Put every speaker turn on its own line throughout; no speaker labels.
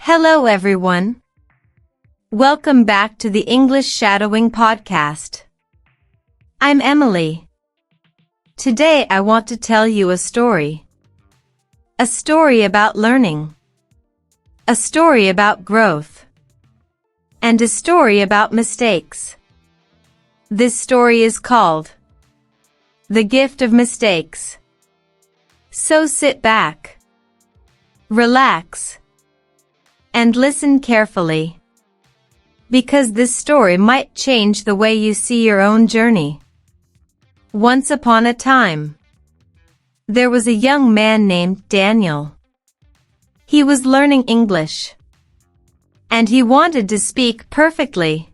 Hello everyone. Welcome back to the English Shadowing Podcast. I'm Emily. Today I want to tell you a story. A story about learning. A story about growth. And a story about mistakes. This story is called The Gift of Mistakes. So sit back, relax, and listen carefully, because this story might change the way you see your own journey. Once upon a time, there was a young man named Daniel. He was learning English, and he wanted to speak perfectly.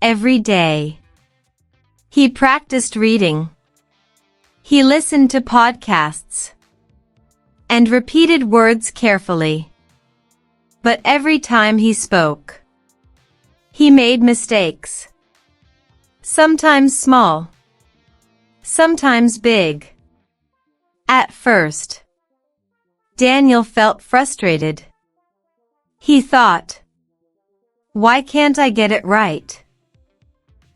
Every day, he practiced reading. He listened to podcasts and repeated words carefully. But every time he spoke, he made mistakes. Sometimes small, sometimes big. At first, Daniel felt frustrated. He thought, why can't I get it right?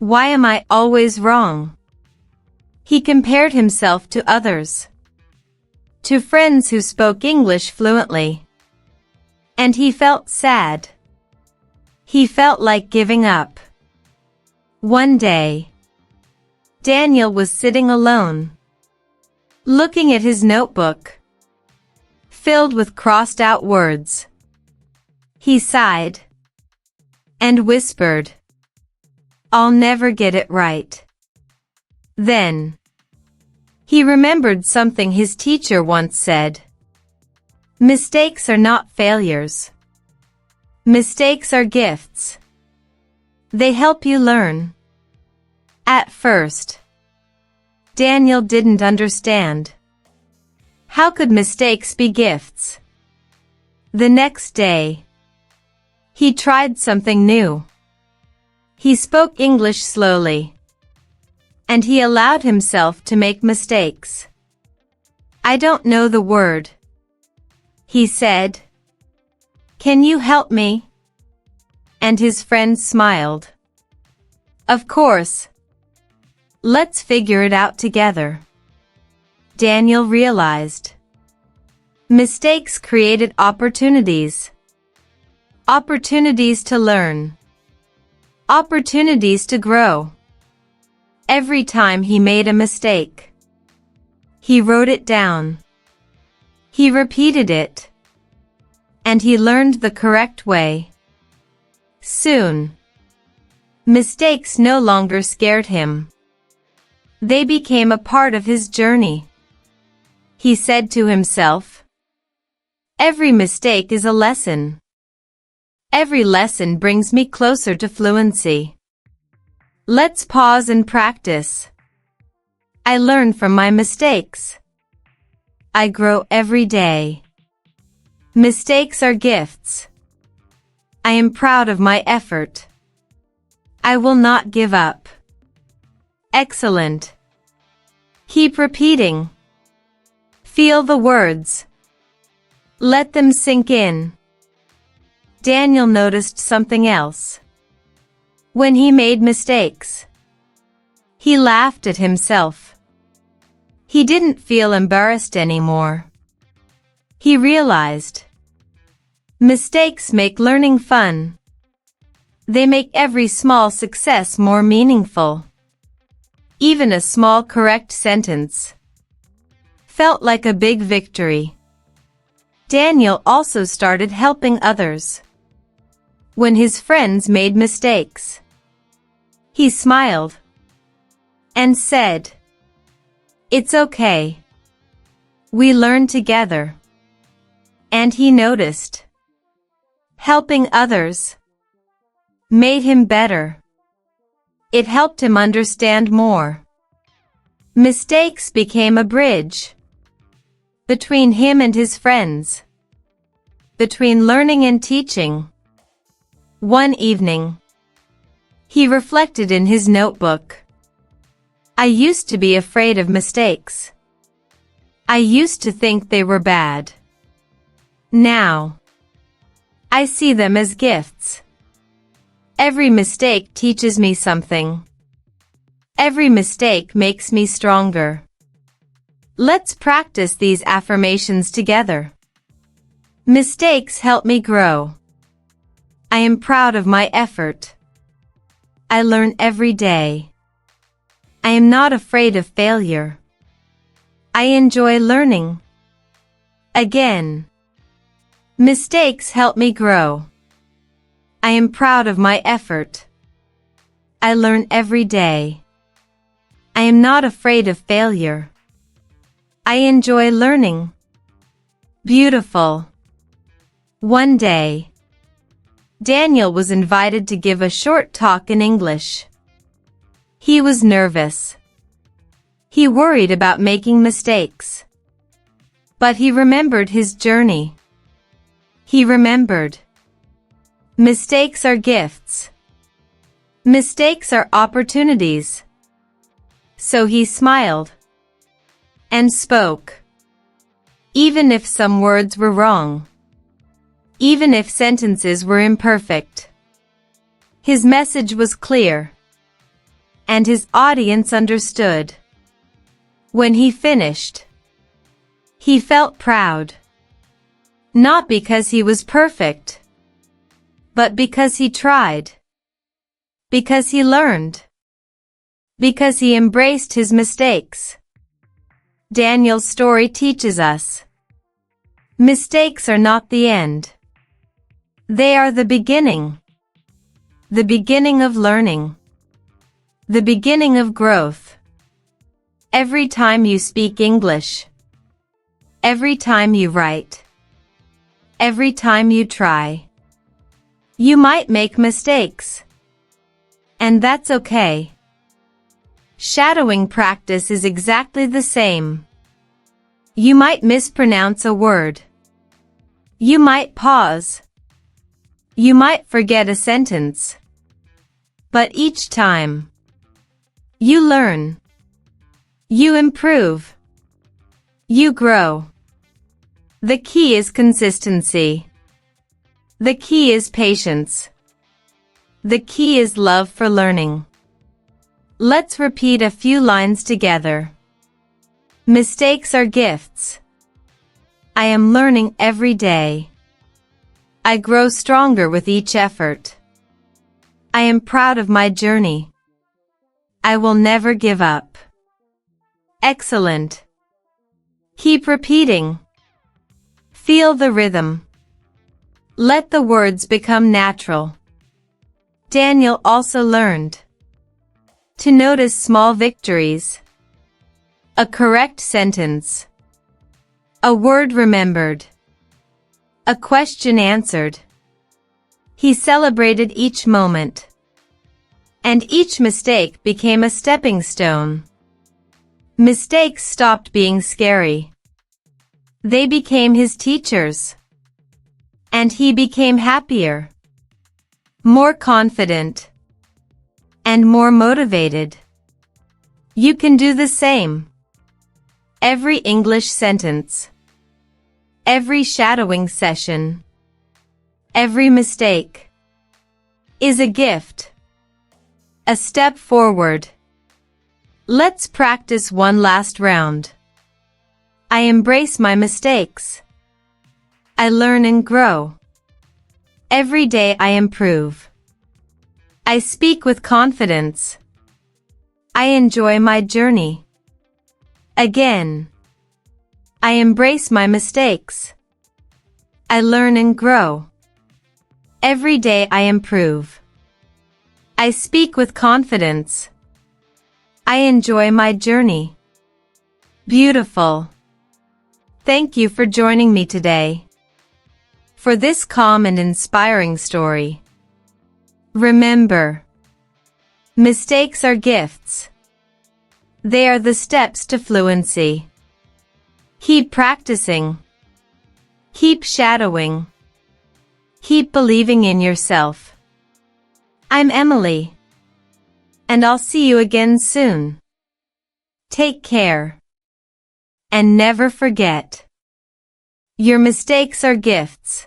Why am I always wrong? He compared himself to others, to friends who spoke English fluently. And he felt sad. He felt like giving up. One day, Daniel was sitting alone, looking at his notebook, filled with crossed-out words. He sighed and whispered, "I'll never get it right." Then, he remembered something his teacher once said. Mistakes are not failures. Mistakes are gifts. They help you learn. At first, Daniel didn't understand. How could mistakes be gifts? The next day, he tried something new. He spoke English slowly, and he allowed himself to make mistakes. "I don't know the word," he said. "Can you help me?" And his friend smiled. "Of course. Let's figure it out together." Daniel realized mistakes created opportunities. Opportunities to learn. Opportunities to grow. Every time he made a mistake, he wrote it down. He repeated it, and he learned the correct way. Soon, mistakes no longer scared him. They became a part of his journey. He said to himself, "Every mistake is a lesson. Every lesson brings me closer to fluency. Let's pause and practice. I learn from my mistakes. I grow every day. Mistakes are gifts. I am proud of my effort. I will not give up." Excellent. Keep repeating. Feel the words. Let them sink in. Daniel noticed something else. When he made mistakes, he laughed at himself. He didn't feel embarrassed anymore. He realized mistakes make learning fun. They make every small success more meaningful. Even a small correct sentence felt like a big victory. Daniel also started helping others. When his friends made mistakes, he smiled and said, "It's okay. We learn together." And he noticed helping others made him better. It helped him understand more. Mistakes became a bridge between him and his friends, between learning and teaching. One evening, he reflected in his notebook. "I used to be afraid of mistakes. I used to think they were bad. Now, I see them as gifts. Every mistake teaches me something. Every mistake makes me stronger. Let's practice these affirmations together. Mistakes help me grow. I am proud of my effort. I learn every day. I am not afraid of failure. I enjoy learning. Again. Mistakes help me grow. I am proud of my effort. I learn every day. I am not afraid of failure. I enjoy learning. Beautiful. One day, Daniel was invited to give a short talk in English. He was nervous. He worried about making mistakes. But he remembered his journey. He remembered. Mistakes are gifts. Mistakes are opportunities. So he smiled and spoke. Even if some words were wrong. Even if sentences were imperfect. His message was clear. And his audience understood. When he finished, he felt proud. Not because he was perfect, but because he tried. Because he learned. Because he embraced his mistakes. Daniel's story teaches us. Mistakes are not the end. They are the beginning. The beginning of learning. The beginning of growth. Every time you speak English. Every time you write. Every time you try. You might make mistakes. And that's okay. Shadowing practice is exactly the same. You might mispronounce a word. You might pause. You might forget a sentence. But each time, you learn. You improve. You grow. The key is consistency. The key is patience. The key is love for learning. Let's repeat a few lines together. Mistakes are gifts. I am learning every day. I grow stronger with each effort. I am proud of my journey. I will never give up. Excellent. Keep repeating. Feel the rhythm. Let the words become natural. Daniel also learned to notice small victories. A correct sentence. A word remembered. A question answered. He celebrated each moment. And each mistake became a stepping stone. Mistakes stopped being scary. They became his teachers. And he became happier, more confident, and more motivated. You can do the same. Every English sentence. Every shadowing session. Every mistake is a gift. A step forward. Let's practice one last round. I embrace my mistakes. I learn and grow. Every day I improve. I speak with confidence. I enjoy my journey. Again. I embrace my mistakes. I learn and grow. Every day I improve. I speak with confidence. I enjoy my journey. Beautiful. Thank you for joining me today for this calm and inspiring story. Remember, mistakes are gifts. They are the steps to fluency. Keep practicing. Keep shadowing. Keep believing in yourself. I'm Emily, and I'll see you again soon. Take care. And never forget, your mistakes are gifts.